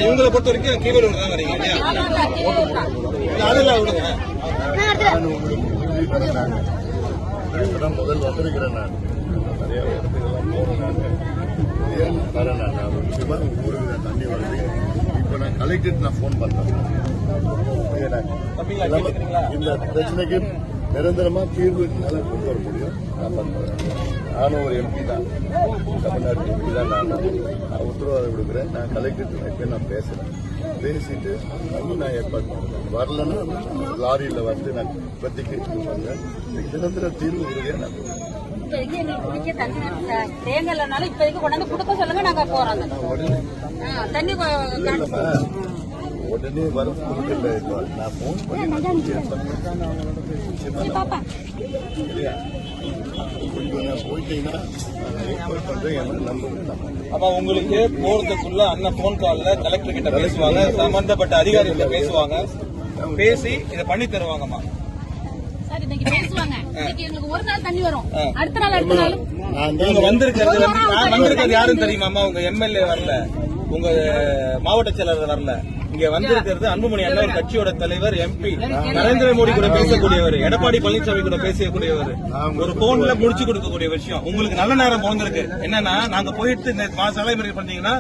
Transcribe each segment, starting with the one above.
இவங்களை பொறுத்த வரைக்கும் கீவலூர் தான் வரீங்க முதல் வந்திருக்கிறேன். நான் நிறைய இடத்துக்கெல்லாம் போறேன். நான் ஊருக்கு தண்ணி வருது. இப்ப நான் கலெக்டர் நான் போன் பண்றேன். இந்த பிரச்சனைக்கு நிரந்தரமா தீர்வு நல்லா கொண்டு வர முடியும். நான் பண்றேன். நானும் ஒரு எம்பி தான், தமிழ்நாட்டு எம்பி தான். நான் உத்தரவாதம் கொடுக்குறேன். நான் கலெக்டர் நான் பேசுறேன். பேசிட்டு நான் ஏற்பாடு பண்ணுறேன். வரலன்னா லாரியில் வந்து நான் இப்போதைக்கு பண்ணுறேன். நிரந்தர தீர்வு உறுதியாக நான் உடனே வர கொடுக்கல. நான் போன் பண்ணி நான் போயிட்டீங்கன்னா அப்ப உங்களுக்கு போறதுக்குள்ள அண்ணன் போன் கால்ல கலெக்டர் கிட்ட பேசுவாங்க, சம்பந்தப்பட்ட அதிகாரிகிட்ட பேசுவாங்க, பேசி இதை பண்ணி தருவாங்கம்மா. ஒரு நாள் தண்ணி வரும், அடுத்த நாள் வந்திருக்கிறது யாரும் தெரியுமாமா? உங்க எம்எல்ஏ வரல, உங்க மாவட்ட செயலாளர் வரல. இங்க வந்திருக்கிறது அன்புமணி அண்ணா, ஒரு கட்சியோட தலைவர், எம்பி, நரேந்திர மோடி கூட பேசக்கூடியவர், எடப்பாடி பழனிசாமி கூட பேசக்கூடியவர், ஒரு போன்ல முடிச்சு கொடுக்கக்கூடிய விஷயம். உங்களுக்கு நல்ல நேரம் பிறந்திருக்கு. என்னன்னா, நாங்க போயிட்டு இந்த தலைமுறை பண்ணீங்கன்னா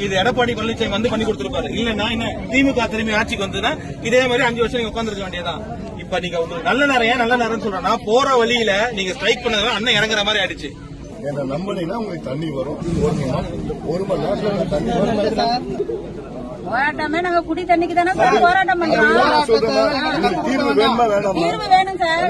இது எடப்பாடி பழனிசாமி வந்து பண்ணி கொடுத்திருப்பாரு. இல்லன்னா என்ன திமுக திரும்பி ஆட்சிக்கு வந்ததுன்னா இதே மாதிரி 5 வருஷம் நீங்க உட்காந்துருக்க வேண்டியதான். இப்ப நீங்க உங்களுக்கு நல்ல நேரம், ஏன் நல்ல நேரம் சொல்றேன்னா, போற வழியில நீங்க ஸ்ட்ரைக் பண்ணதுனால அண்ணன் இறங்குற மாதிரி ஆயிடுச்சு. என்ன நம்பினீங்கன்னா உங்களுக்கு தண்ணி வரும். ஒரு மணி நேரத்துல தண்ணி வரும். போராட்டமே நாங்க குடி தண்ணிக்கு தானே போராட்டம் பண்றோம். தீர்வு வேணுமா வேணாமா? தீர்வு வேணும் சார்.